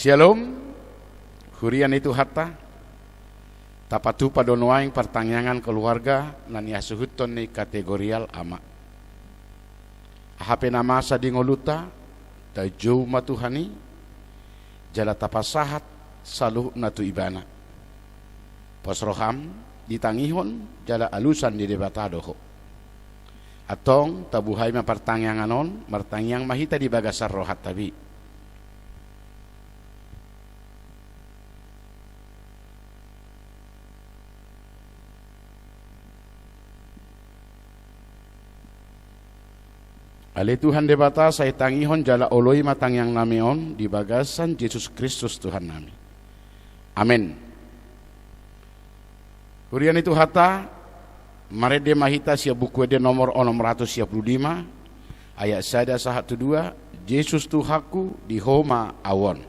Shalom, hurian itu hatta, tapatu padonoaing pertanyaan keluarga nani asuhuton ni kategorial ama. Ahape nama sa dingoluta, tajau matuhani, jala tapasahat saluh natu ibana. Posroham ditangihon jala alusan di debatadoho. Atong tabuhay mapertanyanan martanyang mahita di bagasar rohat tabi. Ali Tuhan debata saya tangihon jala oloi matang yang namion di bagasan Yesus Kristus Tuhan nami. Amin. Hurian itu hata marede mahita sia buku de nomor 655 ayat sada 1-2 Yesus Tuhaku di homa awon.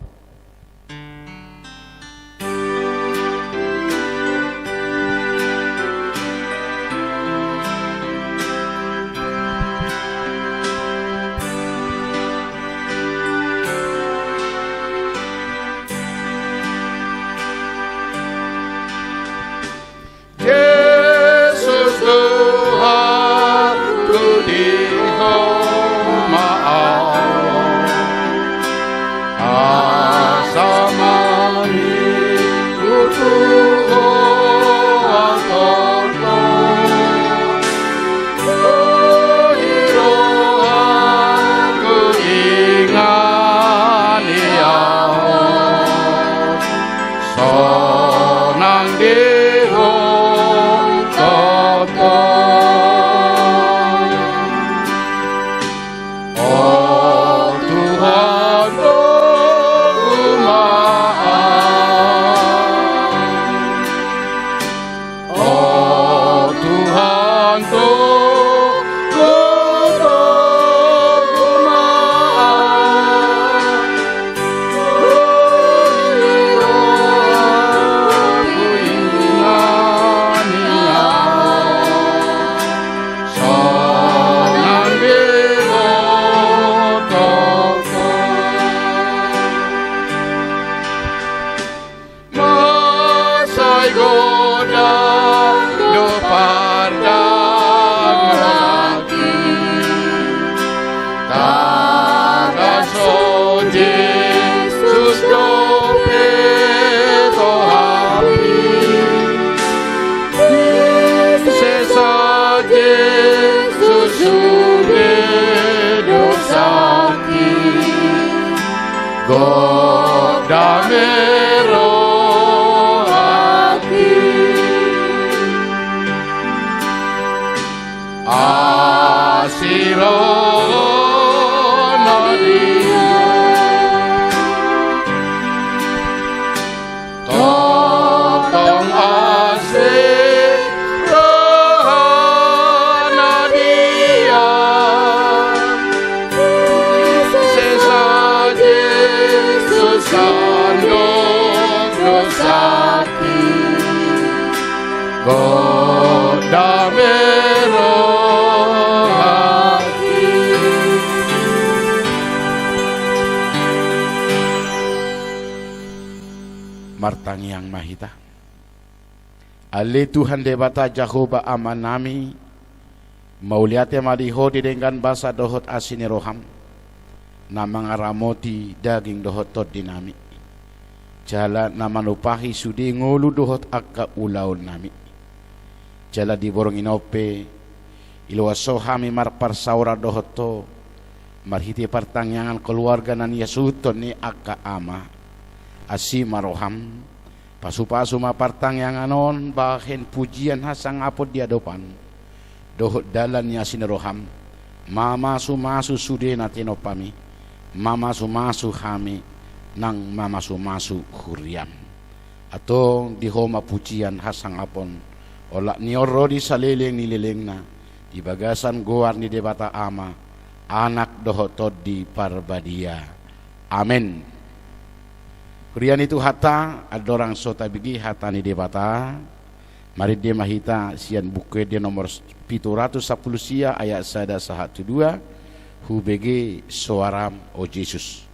Martang yang mahita Ali Tuhan debata Jehovah amanami mauliate maliho dengan basa dohot asini roham namang aramoti daging dohot tot dinami jala namanupahi sudi ngulu dohot akka ulaul nami jala di borong inope iluasohami marpar saura dohot to marhiti pertanyaan keluarga nan yasuton ni akka ama asi maroham pasu-pasu mapartang yang anon bahen pujian hasang apod dia dopan dohot dalannya sineroham mama sumasu sude natinopami mama sumasu hami nang mama sumasu huriam atau di homa pujian hasang apon olak nioro di saleleng nileleng na di bagasan goar ni debata ama anak dohot di parbadia amin. Hurian itu hata adorang sota bigi hata ni debata mari dia mahita sian buku dia nomor 710 sia ayat 1-2 hubege soaram o Jesus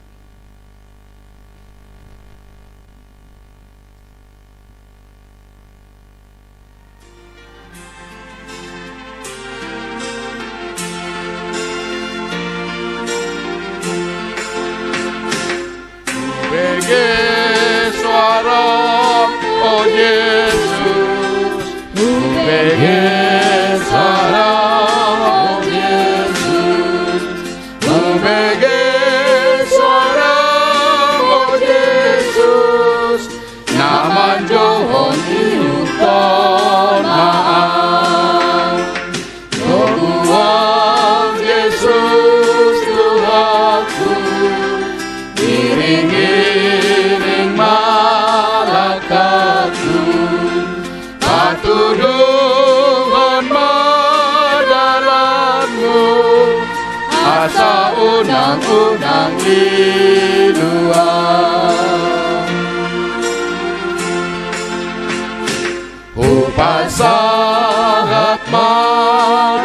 Bege suara Yesus, bege suara Yesus, nama Johon utama. Tuhan Yesus Tuhanku, iring-iring malaikatku, patudungan madalammu, asa unang-unang iluan. Upasahat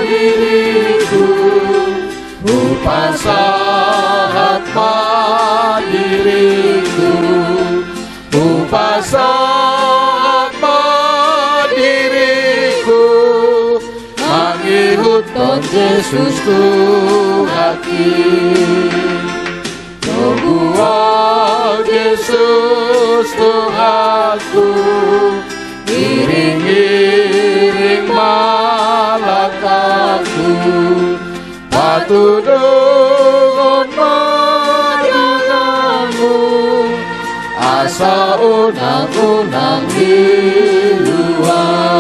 diriku, upasahat diriku, upasahat diriku, mengikut Tuhan Yesus Tuhanku. Tuhan Yesus Tuhanku, iring-iring malaikatku, patudungan madalammu, asa unang-unang iluan.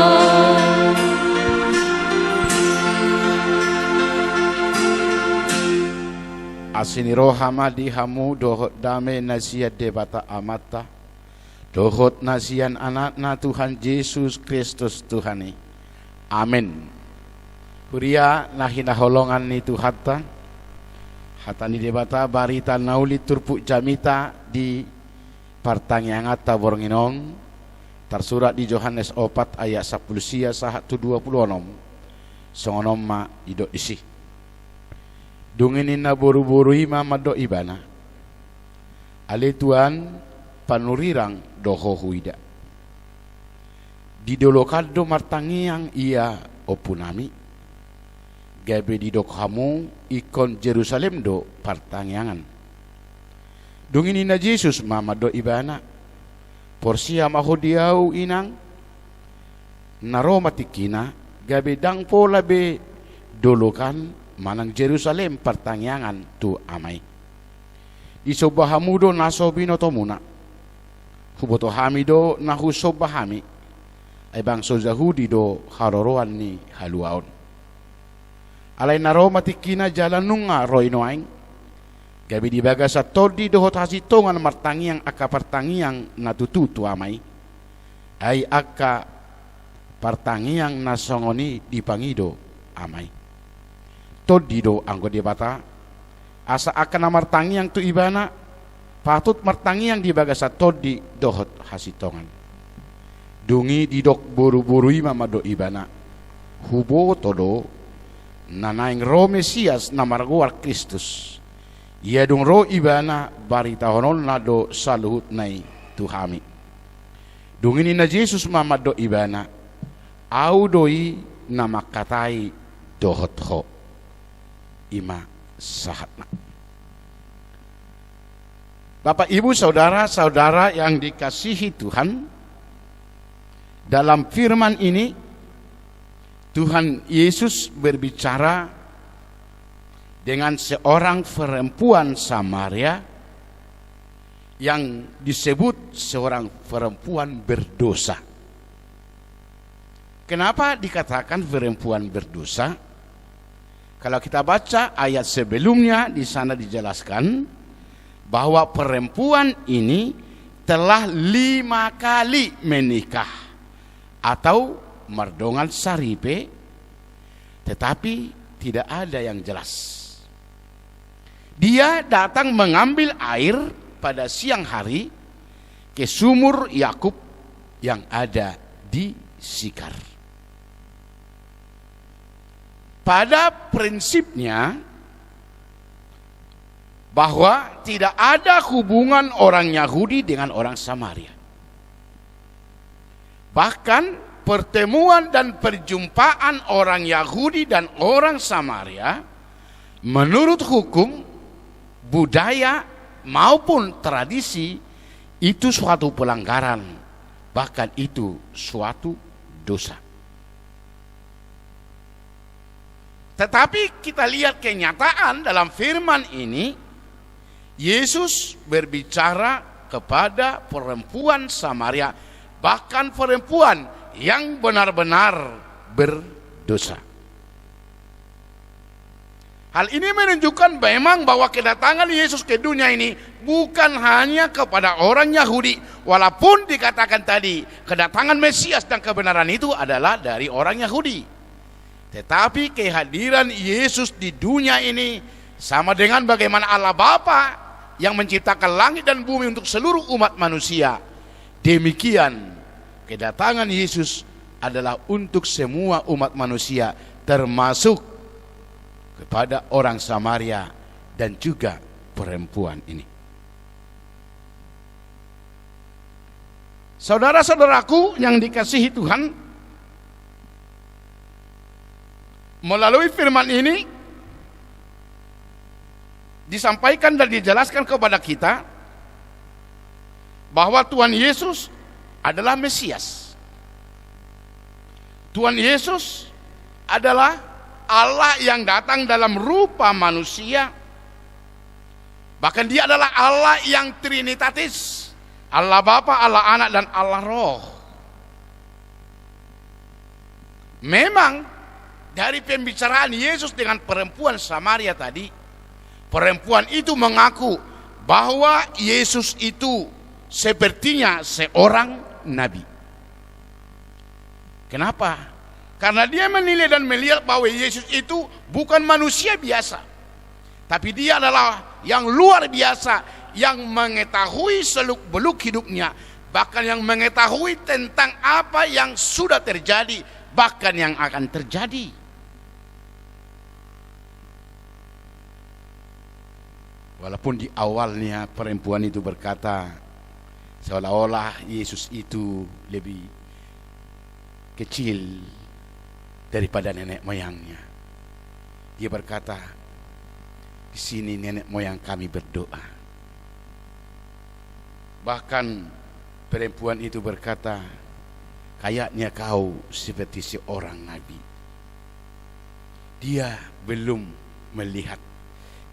Asini rohama dihamu dohot dame nasihat debata amata, dohot nasihan anakna Tuhan Yesus Kristus Tuhani. Amin. Huria nahina holongan ni Tuhata, hatani debata barita nauli turpuk jamita di partangangata bornginong, tersurat di Yohanes 4 ayat 10 sia sahat 26 songonom ma idok isi. Dunginin na buru-buru ima mado ibana. Ale Tuhan panurirang doho huida. Di dolokado martangiang ia opunami. Gabe di dok hamu ikon Jerusalem do partangiangan. Dunginin na Jesus mama do ibana. Porsia mahodiau inang. Naromatikina gabe dang pola be dolokan manang Jerusalem pertanyangan tu amai. Di sobahamudo nasobino tomuna. Huboto hamido nahu sobahami. Ay bangso Yahudi do haroroan ni haluaon. Alay naroma tikina jalan nunga roy noaing. Gabi di baga sa todi dohot hasitongan martangiang aka pertangiang natututu amai. Ay aka pertangiang nasongoni dipangido amai. Todido anggo di bata asa akan martangiang tu ibana patut martangiang di bagasa todi dohot hasitongan dungi di dok buru-buru ima mado ibana hubo todo nanaing ro Mesias namarguar Kristus ia dung ro ibana barita honon nado saluhut nai tuhami dungini na Jesus mamado ibana au doi namakatai dohot ho ima sahatna. Bapak Ibu saudara-saudara yang dikasihi Tuhan, dalam firman ini Tuhan Yesus berbicara dengan seorang perempuan Samaria yang disebut seorang perempuan berdosa. Kenapa dikatakan perempuan berdosa? Kalau kita baca ayat sebelumnya, di sana dijelaskan bahwa perempuan ini telah 5 kali menikah atau merdongan saripe, tetapi tidak ada yang jelas. Dia datang mengambil air pada siang hari ke sumur Yakub yang ada di Sikar. Pada prinsipnya bahwa tidak ada hubungan orang Yahudi dengan orang Samaria. Bahkan pertemuan dan perjumpaan orang Yahudi dan orang Samaria menurut hukum, budaya maupun tradisi itu suatu pelanggaran, bahkan itu suatu dosa. Tetapi kita lihat kenyataan dalam firman ini, Yesus berbicara kepada perempuan Samaria, bahkan perempuan yang benar-benar berdosa. Hal ini menunjukkan memang bahwa kedatangan Yesus ke dunia ini bukan hanya kepada orang Yahudi, walaupun dikatakan tadi kedatangan Mesias dan kebenaran itu adalah dari orang Yahudi. Tetapi kehadiran Yesus di dunia ini sama dengan bagaimana Allah Bapa yang menciptakan langit dan bumi untuk seluruh umat manusia. Demikian kedatangan Yesus adalah untuk semua umat manusia, termasuk kepada orang Samaria dan juga perempuan ini. Saudara-saudaraku yang dikasihi Tuhan, melalui firman ini disampaikan dan dijelaskan kepada kita bahwa Tuhan Yesus adalah Mesias. Tuhan Yesus adalah Allah yang datang dalam rupa manusia. Bahkan dia adalah Allah yang trinitatis, Allah Bapa, Allah Anak, dan Allah Roh. Memang dari pembicaraan Yesus dengan perempuan Samaria tadi, perempuan itu mengaku bahwa Yesus itu sepertinya seorang nabi. Kenapa? Karena dia menilai dan melihat bahwa Yesus itu bukan manusia biasa, tapi dia adalah yang luar biasa, yang mengetahui seluk-beluk hidupnya, bahkan yang mengetahui tentang apa yang sudah terjadi, bahkan yang akan terjadi. Walaupun di awalnya perempuan itu berkata seolah-olah Yesus itu lebih kecil daripada nenek moyangnya. Dia berkata, di sini nenek moyang kami berdoa. Bahkan perempuan itu berkata, kayaknya kau seperti seorang nabi. Dia belum melihat,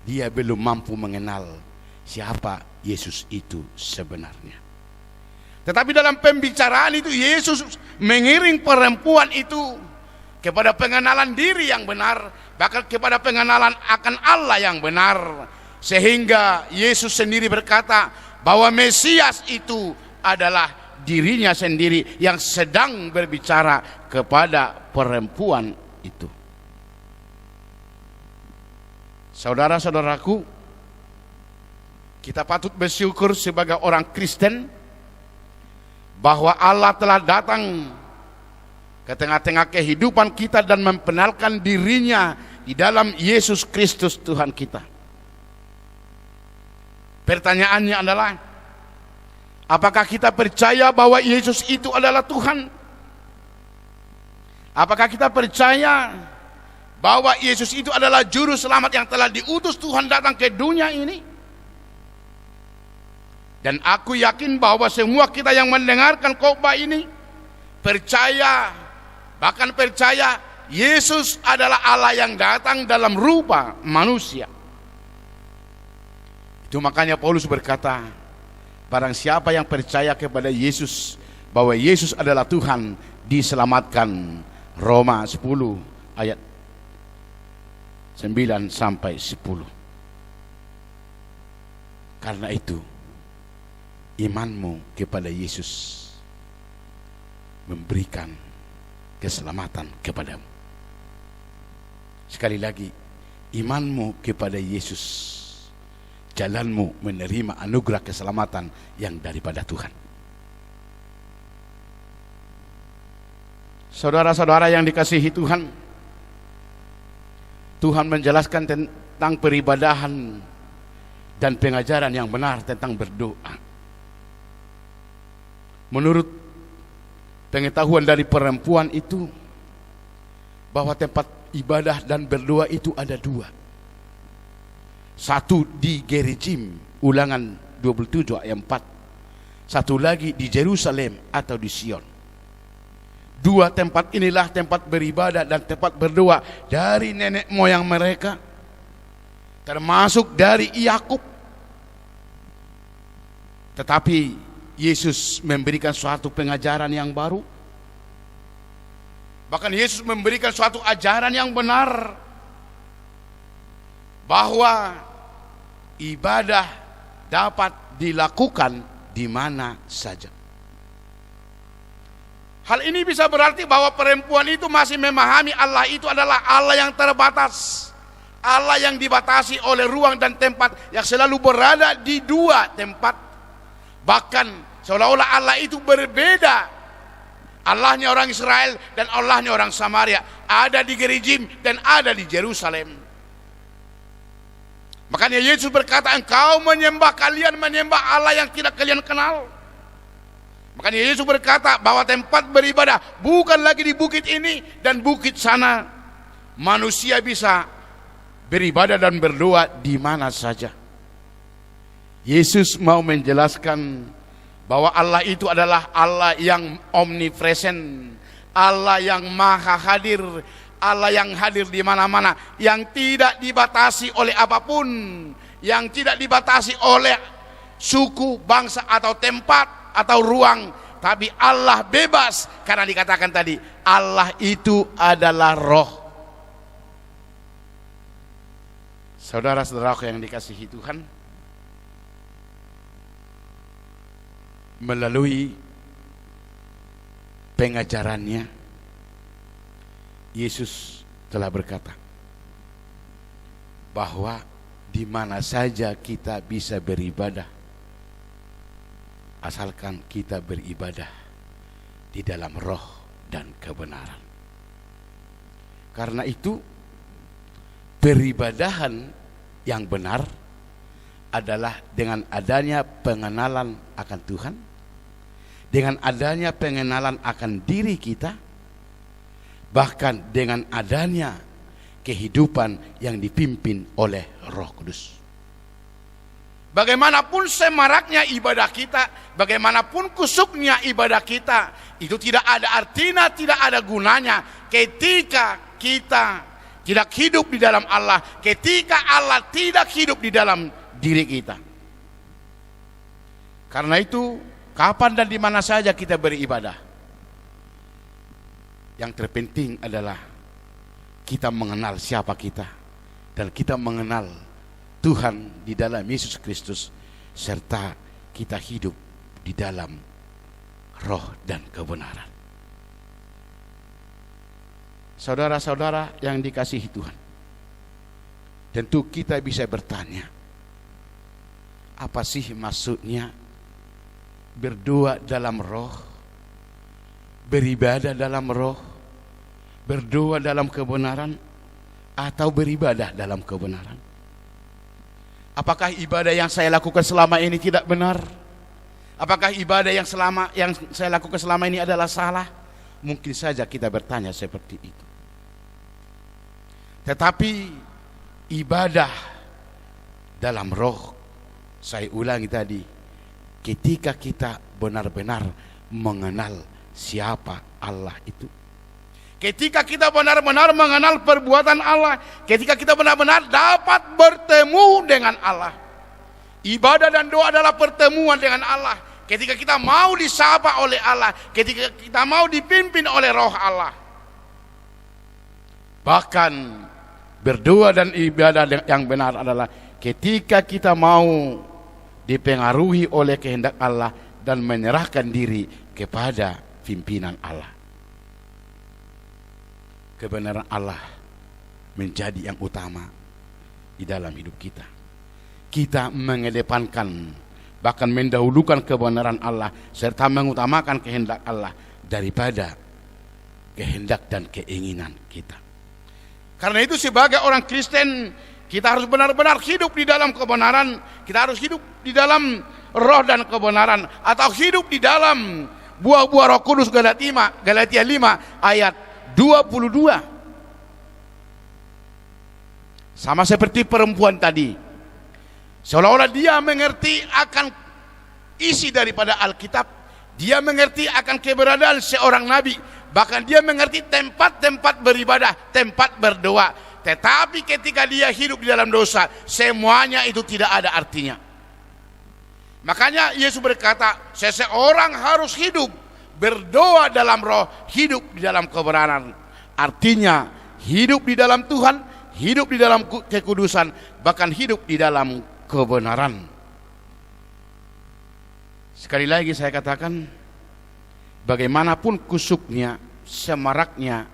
dia belum mampu mengenal siapa Yesus itu sebenarnya. Tetapi dalam pembicaraan itu Yesus mengiring perempuan itu kepada pengenalan diri yang benar, bahkan kepada pengenalan akan Allah yang benar, sehingga Yesus sendiri berkata bahwa Mesias itu adalah dirinya sendiri yang sedang berbicara kepada perempuan itu. Saudara-saudaraku, kita patut bersyukur sebagai orang Kristen bahwa Allah telah datang ke tengah-tengah kehidupan kita dan memperkenalkan dirinya di dalam Yesus Kristus Tuhan kita. Pertanyaannya adalah, apakah kita percaya bahwa Yesus itu adalah Tuhan? Apakah kita percaya bahwa Yesus itu adalah juru selamat yang telah diutus Tuhan datang ke dunia ini? Dan aku yakin bahwa semua kita yang mendengarkan khotbah ini percaya, bahkan percaya Yesus adalah Allah yang datang dalam rupa manusia. Itu makanya Paulus berkata, barang siapa yang percaya kepada Yesus, bahwa Yesus adalah Tuhan, diselamatkan. Roma 10 ayat 9 sampai 10. Karena itu imanmu kepada Yesus memberikan keselamatan kepadamu. Sekali lagi, imanmu kepada Yesus, jalanmu menerima anugerah keselamatan yang daripada Tuhan. Saudara-saudara yang dikasihi Tuhan, Tuhan menjelaskan tentang peribadahan dan pengajaran yang benar tentang berdoa. Menurut pengetahuan dari perempuan itu, bahwa tempat ibadah dan berdoa itu ada dua. Satu di Gerizim, Ulangan 27 ayat 4. Satu lagi di Yerusalem atau di Sion. Dua tempat inilah tempat beribadah dan tempat berdoa dari nenek moyang mereka, termasuk dari Yakub. Tetapi Yesus memberikan suatu pengajaran yang baru. Bahkan Yesus memberikan suatu ajaran yang benar, bahwa ibadah dapat dilakukan di mana saja. Hal ini bisa berarti bahwa perempuan itu masih memahami Allah itu adalah Allah yang terbatas, Allah yang dibatasi oleh ruang dan tempat, yang selalu berada di dua tempat. Bahkan seolah-olah Allah itu berbeda. Allahnya orang Israel dan Allahnya orang Samaria, ada di Gerizim dan ada di Yerusalem. Makanya Yesus berkata, kalian menyembah Allah yang tidak kalian kenal. Makanya Yesus berkata bahwa tempat beribadah bukan lagi di bukit ini dan bukit sana. Manusia bisa beribadah dan berdoa di mana saja. Yesus mau menjelaskan bahwa Allah itu adalah Allah yang omnipresent, Allah yang maha hadir, Allah yang hadir di mana-mana, yang tidak dibatasi oleh apapun, yang tidak dibatasi oleh suku, bangsa atau tempat atau ruang, tapi Allah bebas, karena dikatakan tadi Allah itu adalah roh. Saudara-saudaraku yang dikasihi Tuhan, melalui pengajarannya Yesus telah berkata bahwa di mana saja kita bisa beribadah, asalkan kita beribadah di dalam roh dan kebenaran. Karena itu peribadahan yang benar adalah dengan adanya pengenalan akan Tuhan, dengan adanya pengenalan akan diri kita, bahkan dengan adanya kehidupan yang dipimpin oleh Roh Kudus. Bagaimanapun semaraknya ibadah kita, bagaimanapun kusuknya ibadah kita, itu tidak ada artinya, tidak ada gunanya ketika kita tidak hidup di dalam Allah, ketika Allah tidak hidup di dalam diri kita. Karena itu, kapan dan di mana saja kita beribadah, yang terpenting adalah kita mengenal siapa kita, dan kita mengenal Tuhan di dalam Yesus Kristus, serta kita hidup di dalam roh dan kebenaran. Saudara-saudara yang dikasihi Tuhan, tentu kita bisa bertanya, apa sih maksudnya berdoa dalam roh, beribadah dalam roh, berdoa dalam kebenaran, atau beribadah dalam kebenaran? Apakah ibadah yang saya lakukan selama ini tidak benar? Apakah ibadah yang saya lakukan selama ini adalah salah? Mungkin saja kita bertanya seperti itu. Tetapi ibadah dalam roh, saya ulangi tadi, ketika kita benar-benar mengenal siapa Allah itu, ketika kita benar-benar mengenal perbuatan Allah, ketika kita benar-benar dapat bertemu dengan Allah. Ibadah dan doa adalah pertemuan dengan Allah. Ketika kita mau disapa oleh Allah, ketika kita mau dipimpin oleh roh Allah. Bahkan berdoa dan ibadah yang benar adalah ketika kita mau dipengaruhi oleh kehendak Allah dan menyerahkan diri kepada pimpinan Allah. Kebenaran Allah menjadi yang utama di dalam hidup kita. Kita mengedepankan, bahkan mendahulukan kebenaran Allah serta mengutamakan kehendak Allah daripada kehendak dan keinginan kita. Karena itu sebagai orang Kristen, kita harus benar-benar hidup di dalam kebenaran. Kita harus hidup di dalam roh dan kebenaran, atau hidup di dalam buah-buah Roh Kudus. Galatia 5 ayat 22. Sama seperti perempuan tadi, seolah-olah dia mengerti akan isi daripada Alkitab, dia mengerti akan keberadaan seorang nabi, bahkan dia mengerti tempat-tempat beribadah, tempat berdoa. Tetapi ketika dia hidup di dalam dosa, semuanya itu tidak ada artinya. Makanya Yesus berkata, seseorang harus hidup berdoa dalam roh, hidup di dalam kebenaran. Artinya hidup di dalam Tuhan, hidup di dalam kekudusan, bahkan hidup di dalam kebenaran. Sekali lagi saya katakan, bagaimanapun kusuknya, semaraknya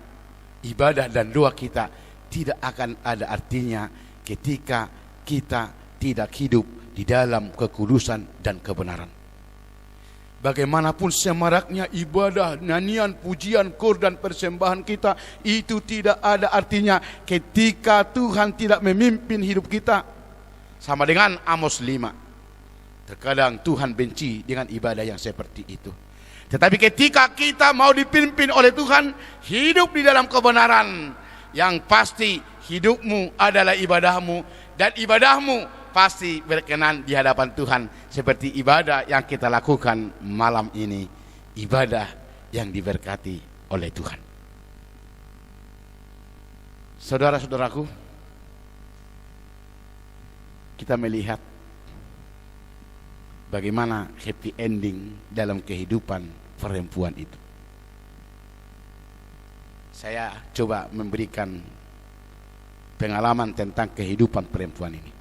ibadah dan doa kita, tidak akan ada artinya ketika kita tidak hidup di dalam kekudusan dan kebenaran. Bagaimanapun semaraknya ibadah, nyanyian, pujian, kor dan persembahan kita, itu tidak ada artinya ketika Tuhan tidak memimpin hidup kita. Sama dengan Amos 5. Terkadang Tuhan benci dengan ibadah yang seperti itu. Tetapi ketika kita mau dipimpin oleh Tuhan, hidup di dalam kebenaran, yang pasti hidupmu adalah ibadahmu, dan ibadahmu pasti berkenan di hadapan Tuhan, seperti ibadah yang kita lakukan malam ini, ibadah yang diberkati oleh Tuhan. Saudara-saudaraku, kita melihat bagaimana happy ending dalam kehidupan perempuan itu. Saya coba memberikan pengalaman tentang kehidupan perempuan ini.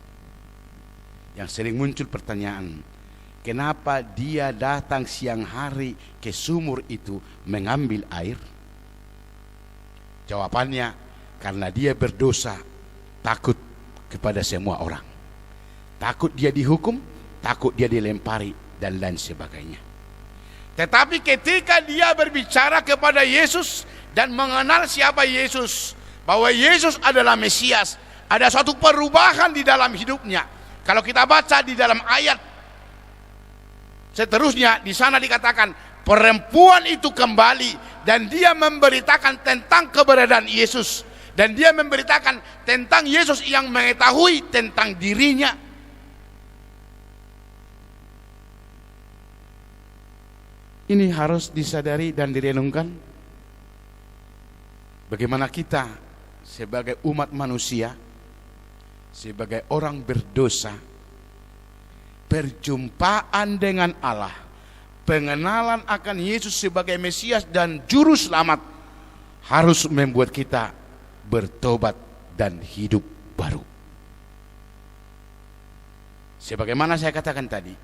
Yang sering muncul pertanyaan, kenapa dia datang siang hari ke sumur itu mengambil air? Jawabannya, karena dia berdosa, takut kepada semua orang. Takut dia dihukum, takut dia dilempari, dan lain sebagainya. Tetapi ketika dia berbicara kepada Yesus dan mengenal siapa Yesus, bahwa Yesus adalah Mesias, ada suatu perubahan di dalam hidupnya. Kalau kita baca di dalam ayat seterusnya, di sana dikatakan perempuan itu kembali dan dia memberitakan tentang keberadaan Yesus, dan dia memberitakan tentang Yesus yang mengetahui tentang dirinya. Ini harus disadari dan direnungkan. Bagaimana kita sebagai umat manusia, sebagai orang berdosa, perjumpaan dengan Allah, pengenalan akan Yesus sebagai Mesias dan Juru Selamat harus membuat kita bertobat dan hidup baru. Sebagaimana saya katakan tadi,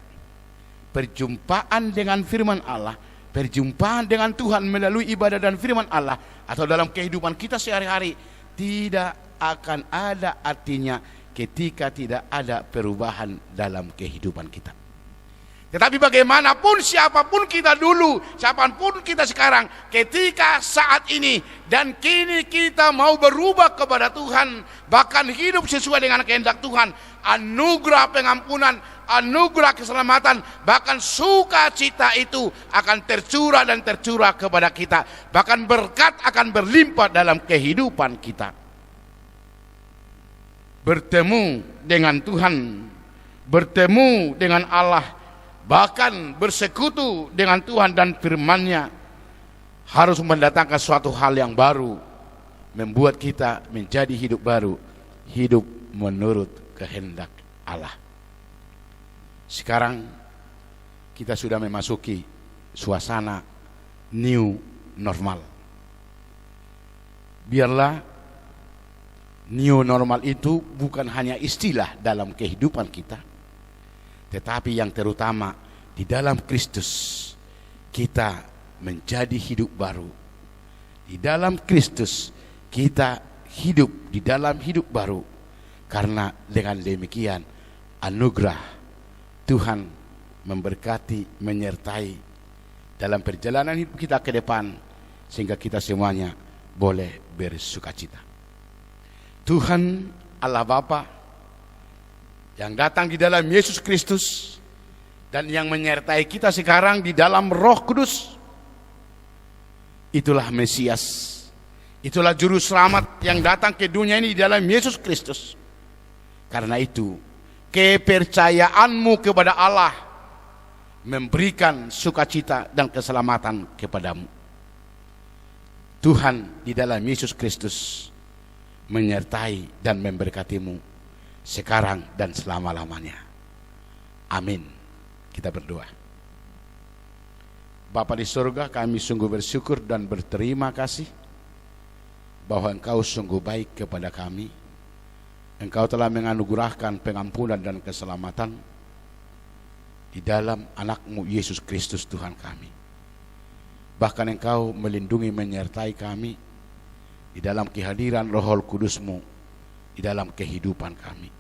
perjumpaan dengan firman Allah, perjumpaan dengan Tuhan melalui ibadah dan firman Allah, atau dalam kehidupan kita sehari-hari, tidak akan ada artinya ketika tidak ada perubahan dalam kehidupan kita. Tetapi bagaimanapun, siapapun kita dulu, siapapun kita sekarang, ketika saat ini dan kini kita mau berubah kepada Tuhan, bahkan hidup sesuai dengan kehendak Tuhan, anugerah pengampunan, anugerah keselamatan, bahkan sukacita itu akan tercurah dan tercurah kepada kita. Bahkan berkat akan berlimpah dalam kehidupan kita. Bertemu dengan Tuhan, bertemu dengan Allah, bahkan bersekutu dengan Tuhan dan firman-Nya harus mendatangkan suatu hal yang baru, membuat kita menjadi hidup baru, hidup menurut kehendak Allah. Sekarang kita sudah memasuki suasana new normal. Biarlah new normal itu bukan hanya istilah dalam kehidupan kita, tetapi yang terutama di dalam Kristus kita menjadi hidup baru. Di dalam Kristus kita hidup di dalam hidup baru, karena dengan demikian anugerah Tuhan memberkati, menyertai dalam perjalanan hidup kita ke depan, sehingga kita semuanya boleh bersukacita. Tuhan Allah Bapa yang datang di dalam Yesus Kristus dan yang menyertai kita sekarang di dalam Roh Kudus, itulah Mesias, itulah Juru Selamat yang datang ke dunia ini di dalam Yesus Kristus. Karena itu kepercayaanmu kepada Allah memberikan sukacita dan keselamatan kepadamu. Tuhan di dalam Yesus Kristus menyertai dan memberkatimu sekarang dan selama-lamanya. Amin. Kita berdoa. Bapa di surga, kami sungguh bersyukur dan berterima kasih bahwa Engkau sungguh baik kepada kami. Engkau telah menganugerahkan pengampunan dan keselamatan di dalam anak-Mu Yesus Kristus Tuhan kami. Bahkan Engkau melindungi menyertai kami di dalam kehadiran Roh Kudus-Mu di dalam kehidupan kami.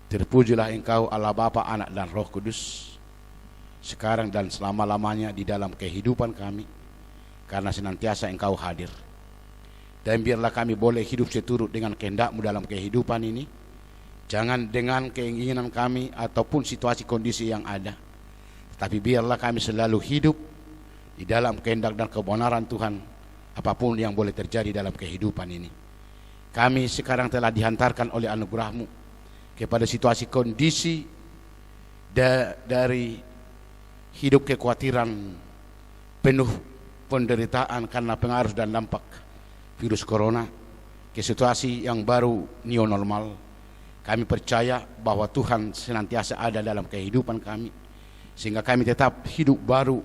Terpujilah Engkau Allah Bapa, Anak dan Roh Kudus sekarang dan selama-lamanya di dalam kehidupan kami, karena senantiasa Engkau hadir. Dan biarlah kami boleh hidup seturut dengan kehendak-Mu dalam kehidupan ini, jangan dengan keinginan kami ataupun situasi kondisi yang ada, tapi biarlah kami selalu hidup di dalam kehendak dan kebenaran Tuhan, apapun yang boleh terjadi dalam kehidupan ini. Kami sekarang telah dihantarkan oleh anugerah-Mu kepada situasi kondisi dari hidup kekhawatiran penuh penderitaan karena pengaruh dan dampak virus corona, ke situasi yang baru new normal. Kami percaya bahwa Tuhan senantiasa ada dalam kehidupan kami, sehingga kami tetap hidup baru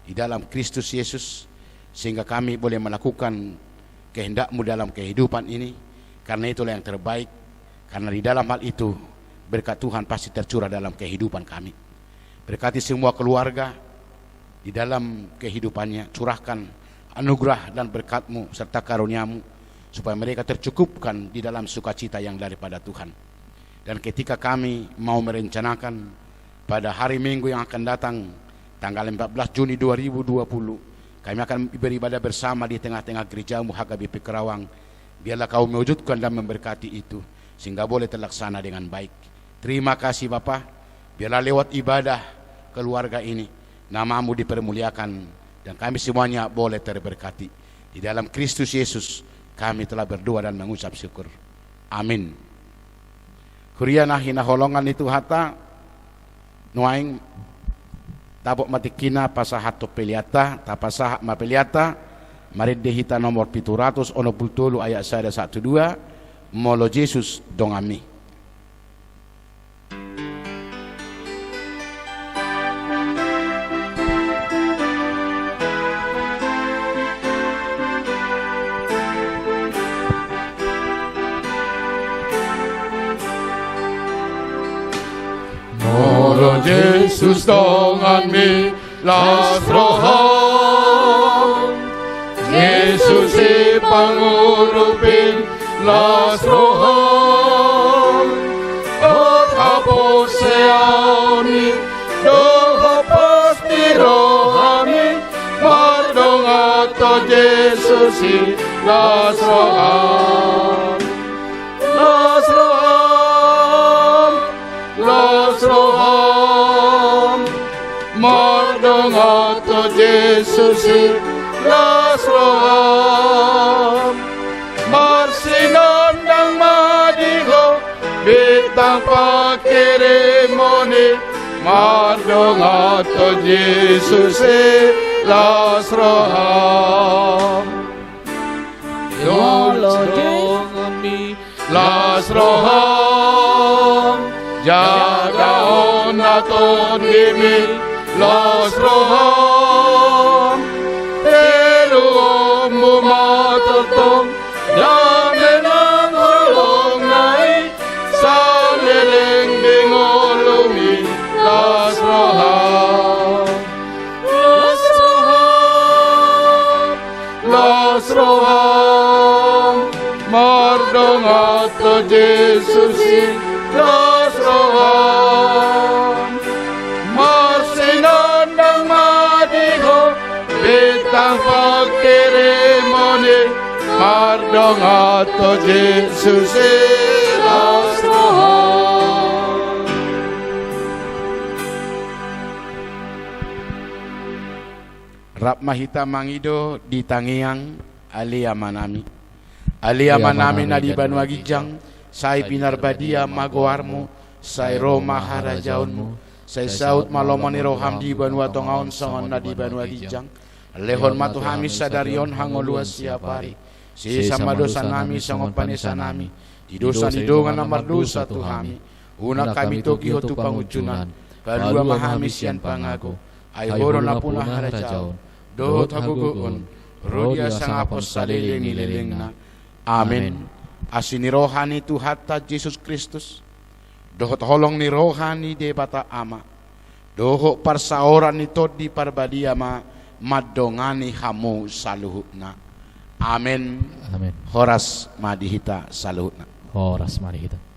di dalam Kristus Yesus, sehingga kami boleh melakukan kehendak-Mu dalam kehidupan ini. Karena itulah yang terbaik, karena di dalam hal itu berkat Tuhan pasti tercurah dalam kehidupan kami. Berkati semua keluarga di dalam kehidupannya, curahkan anugerah dan berkat-Mu serta karunia-Mu supaya mereka tercukupkan di dalam sukacita yang daripada Tuhan. Dan ketika kami mau merencanakan pada hari Minggu yang akan datang, tanggal 14 Juni 2020, kami akan beribadah bersama di tengah-tengah gereja-Mu HKBP Kerawang. Biarlah Kau mewujudkan dan memberkati itu sehingga boleh terlaksana dengan baik. Terima kasih Bapa. Biarlah lewat ibadah keluarga ini nama-Mu dipermuliakan dan kami semuanya boleh terberkati. Di dalam Kristus Yesus kami telah berdoa dan mengucap syukur. Amin. Kuriana hina holongan itu hata nuaing tabok matikina pasahato peliata tapasahak mapeliata marid dehita nomor 700 ono bultulu ayat sada 12 molo Yesus dongami. Yesus dengan mi las roham, Yesus si pangurupin las roham, ot hapos seani doho pasti rohami, mardong ato Yesus si las roham, las roham, las roham. Mardong ato Yesus las roham, marsinon ng madigo bitang pakirimoni, mardong ato Yesus las roham. Yolong mi las roham, jagaon ato dimi las roham, pero mumatotong yamen ang holongay sa lelengding olumi las roham, las roham, las roham, mardong ato Yesus las roham, marsinon ng madigo bitang pagkirimoni, mardong ato Yesus las roham. Rap mahita mangido di tangiang alia manami, alia manami na di Banua Gijang, sai pinarbadia magoarmu, sai Roma harajaunmu, sai saut malomoni roham di Banua Tongaon songon na di Banua Gijang, Lehon matu hami sadarion hangoluas siapari. Si sama dosa nami sangot panesa nami. Di dosa di dongan amar dosa Tuhami. Una kami toki hotu pangucunan. Kalua mahami sian pangago. Ay horon na punah harajaon. Dohot haguguon. Rodia sang apos salileng nileleng na. Amin. Asini rohani Tuhata Yesus Kristus. Dohot holong ni rohani debata ama. Dohot parsaoran ni todi parbadia ma. Madongani hamu saluhutna. Amin. Amin. Horas madihita saluhutna. Horas mari kita.